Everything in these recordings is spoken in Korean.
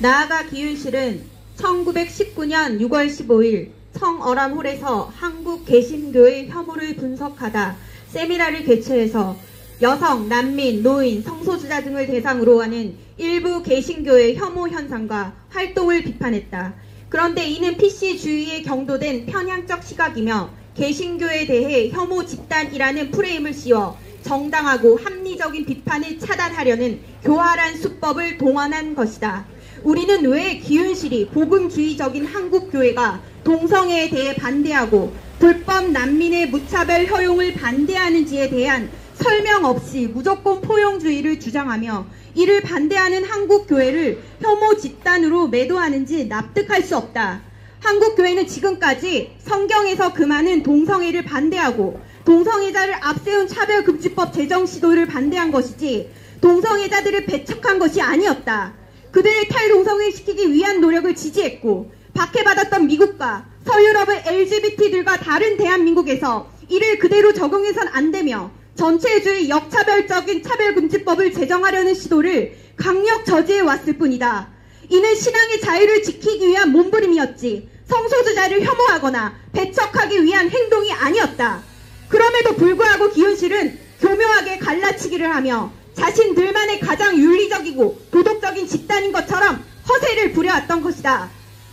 나아가 기윤실은 1919년 6월 15일 청어람홀에서 한국개신교의 혐오를 분석하다 세미나를 개최해서 여성, 난민, 노인, 성소수자 등을 대상으로 하는 일부 개신교의 혐오 현상과 활동을 비판했다. 그런데 이는 PC주의에 경도된 편향적 시각이며 개신교에 대해 혐오 집단이라는 프레임을 씌워 정당하고 합리적인 비판을 차단하려는 교활한 수법을 동원한 것이다. 우리는 왜 기윤실이 복음주의적인 한국교회가 동성애에 대해 반대하고 불법 난민의 무차별 허용을 반대하는지에 대한 설명 없이 무조건 포용주의를 주장하며 이를 반대하는 한국교회를 혐오 집단으로 매도하는지 납득할 수 없다. 한국교회는 지금까지 성경에서 금하는 동성애를 반대하고 동성애자를 앞세운 차별금지법 제정 시도를 반대한 것이지 동성애자들을 배척한 것이 아니었다. 그들을 탈동성애시키기 위한 노력을 지지했고 박해받았던 미국과 서유럽의 LGBT들과 다른 대한민국에서 이를 그대로 적용해선 안되며 전체주의 역차별적인 차별금지법을 제정하려는 시도를 강력 저지해왔을 뿐이다. 이는 신앙의 자유를 지키기 위한 몸부림이었지 성소수자를 혐오하거나 배척하기 위한 행동이 아니었다. 그럼에도 불구하고 기윤실은 교묘하게 갈라치기를 하며 자신들만의 가장 윤리적이고 도덕적인 집단인 것처럼 허세를 부려왔던 것이다.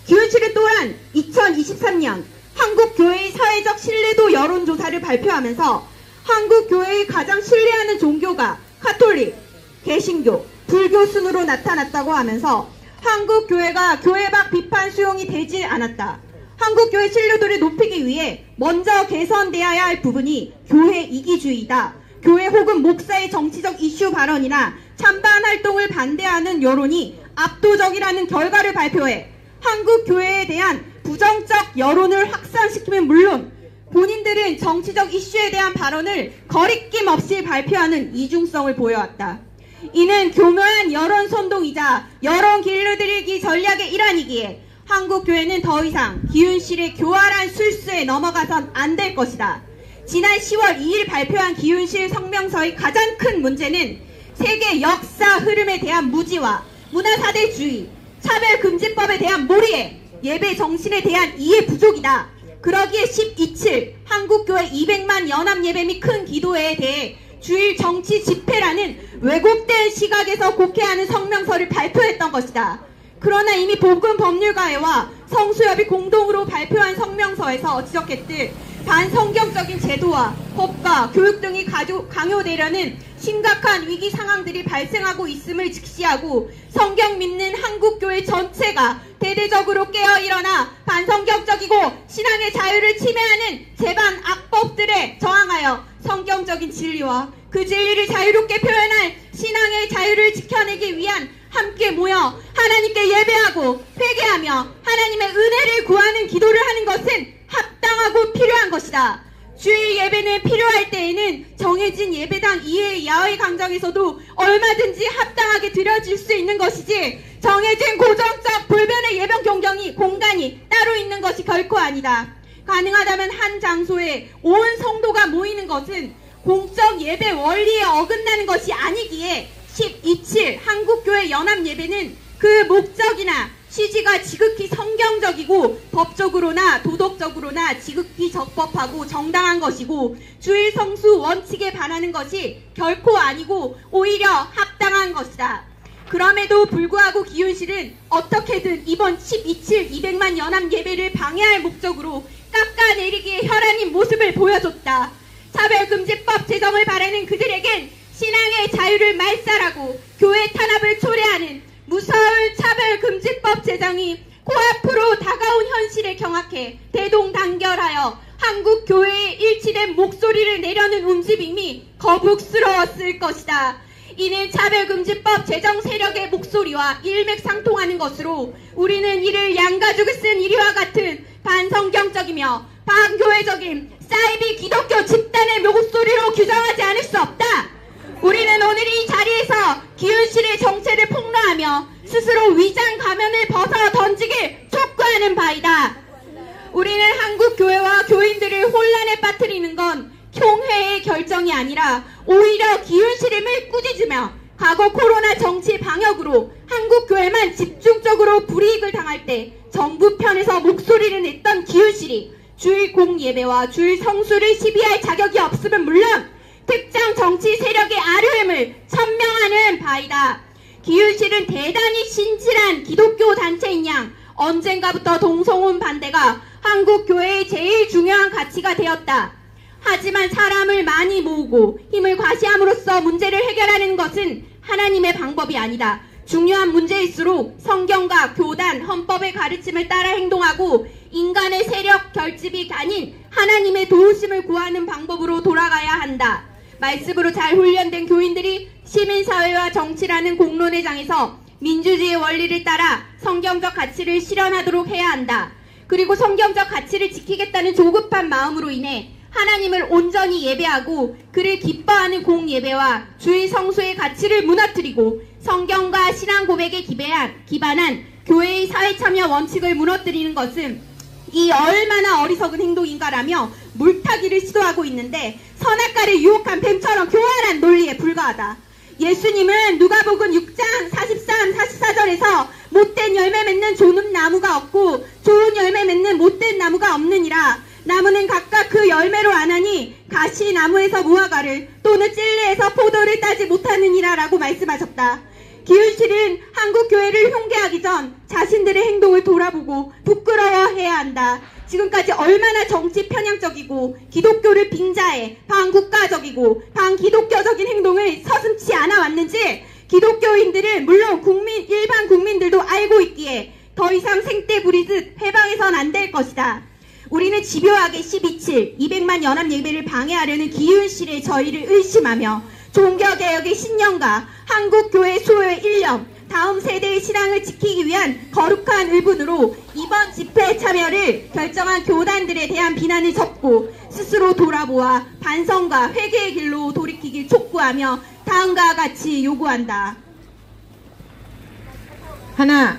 기윤실은 또한 2023년 한국교회의 사회적 신뢰도 여론조사를 발표하면서 한국교회의 가장 신뢰하는 종교가 가톨릭, 개신교, 불교 순으로 나타났다고 하면서 한국교회가 교회 밖 비판 수용이 되지 않았다. 한국교회 신뢰도를 높이기 위해 먼저 개선되어야 할 부분이 교회 이기주의다. 교회 혹은 목사의 정치적 이슈 발언이나 찬반 활동을 반대하는 여론이 압도적이라는 결과를 발표해 한국교회에 대한 부정적 여론을 확산시키면 물론 본인들은 정치적 이슈에 대한 발언을 거리낌 없이 발표하는 이중성을 보여왔다. 이는 교묘한 여론 선동이자 여론 길러들이기 전략의 일환이기에 한국교회는 더 이상 기윤실의 교활한 술수에 넘어가선 안 될 것이다. 지난 10월 2일 발표한 기윤실 성명서의 가장 큰 문제는 세계 역사 흐름에 대한 무지와 문화사대주의, 차별금지법에 대한 몰이해, 예배 정신에 대한 이해 부족이다. 그러기에 12.7 한국교회 200만 연합예배 및 큰 기도회에 대해 주일 정치 집회라는 왜곡된 시각에서 곡해하는 성명서를 발표했던 것이다. 그러나 이미 복음법률가회와 성수협이 공동으로 발표한 성명서에서 지적했듯 반성경적인 제도와 법과 교육 등이 강요되려는 심각한 위기 상황들이 발생하고 있음을 직시하고 성경 믿는 한국교회 전체가 대대적으로 깨어일어나 반성경적이고 신앙의 자유를 침해하는 제반 악법들에 저항하여 성경적인 진리와 그 진리를 자유롭게 표현할 신앙의 자유를 지켜내기 위한 함께 모여 하나님께 예배하고 회개하며 하나님의 은혜를 구하는 기도를 하는 것은 합당하고 필요한 것이다. 주일 예배는 필요할 때에는 정해진 예배당 이외의 야외 광장에서도 얼마든지 합당하게 드려질 수 있는 것이지 정해진 고정적 불변의 예배 공간이 따로 있는 것이 결코 아니다. 가능하다면 한 장소에 온 성도가 모이는 것은 공적 예배 원리에 어긋나는 것이 아니기에 12.7 한국교회 연합예배는 그 목적이나 취지가 지극히 성경적이고 법적으로나 도덕적으로나 지극히 적법하고 정당한 것이고 주일 성수 원칙에 반하는 것이 결코 아니고 오히려 합당한 것이다. 그럼에도 불구하고 기윤실은 어떻게든 이번 12.7 200만 연합예배를 방해할 목적으로 깎아내리기에 혈안인 모습을 보여줬다. 차별금지법 제정을 바라는 그들에겐 신앙의 자유를 말살하고 교회 탄압을 초래하는 무서운 차별금지법 제정이 코앞으로 다가온 현실에 경악해 대동단결하여 한국교회의 일치된 목소리를 내려는 움직임이 거북스러웠을 것이다. 이는 차별금지법 제정 세력의 목소리와 일맥상통하는 것으로 우리는 이를 양가죽을 쓴 이리와 같은 반성경적이며 반교회적인 사이비 기독교 집단의 목소리로 규정하지 않을 수 없다. 우리는 오늘 이 자리에서 기윤실의 정체를 폭로하며 스스로 위장 가면을 벗어 던지길 촉구하는 바이다. 우리는 한국교회와 교인들을 혼란에 빠뜨리는 건 총회의 결정이 아니라 오히려 기윤실임을 꾸짖으며 과거 코로나 정치 방역으로 한국 한국교회만 집중적으로 불이익을 당할 때 정부 편에서 목소리를 냈던 기훈실이 주일 공예배와 주일 성수를 시비할 자격이 없으면 물론 특정 정치 세력의 아뢰음을 천명하는 바이다. 기훈실은 대단히 신실한 기독교 단체인 양 언젠가부터 동성혼 반대가 한국교회의 제일 중요한 가치가 되었다. 하지만 사람을 많이 모으고 힘을 과시함으로써 문제를 해결하는 것은 하나님의 방법이 아니다. 중요한 문제일수록 성경과 교단, 헌법의 가르침을 따라 행동하고 인간의 세력 결집이 아닌 하나님의 도우심을 구하는 방법으로 돌아가야 한다. 말씀으로 잘 훈련된 교인들이 시민사회와 정치라는 공론의 장에서 민주주의의 원리를 따라 성경적 가치를 실현하도록 해야 한다. 그리고 성경적 가치를 지키겠다는 조급한 마음으로 인해 하나님을 온전히 예배하고 그를 기뻐하는 공예배와 주일 성수의 가치를 무너뜨리고 성경과 신앙 고백에 기반한 교회의 사회참여 원칙을 무너뜨리는 것은 이 얼마나 어리석은 행동인가라며 물타기를 시도하고 있는데 선악과를 유혹한 뱀처럼 교활한 논리에 불과하다. 예수님은 누가복음 6장 43, 44절에서 못된 열매 맺는 좋은 나무가 없고 좋은 열매 맺는 못된 나무가 없느니라. 나무는 각각 그 열매로 아나니 가시 나무에서 무화과를 또는 찔레에서 포도를 따지 못하느니라 라고 말씀하셨다. 기훈실은 한국교회를 흉계하기 전 자신들의 행동을 돌아보고 부끄러워해야 한다. 지금까지 얼마나 정치 편향적이고 기독교를 빙자해 반국가적이고 반기독교적인 행동을 서슴지 않아 왔는지 기독교인들은 물론 일반 국민들도 알고 있기에 더 이상 생떼 부리듯 해방해선 안 될 것이다. 우리는 집요하게 12.7 200만 연합 예배를 방해하려는 기훈실의 저희를 의심하며 종교개혁의 신념과 한국교회 수호의 일념, 다음 세대의 신앙을 지키기 위한 거룩한 의분으로 이번 집회 참여를 결정한 교단들에 대한 비난을 접고 스스로 돌아보아 반성과 회개의 길로 돌이키길 촉구하며 다음과 같이 요구한다. 하나,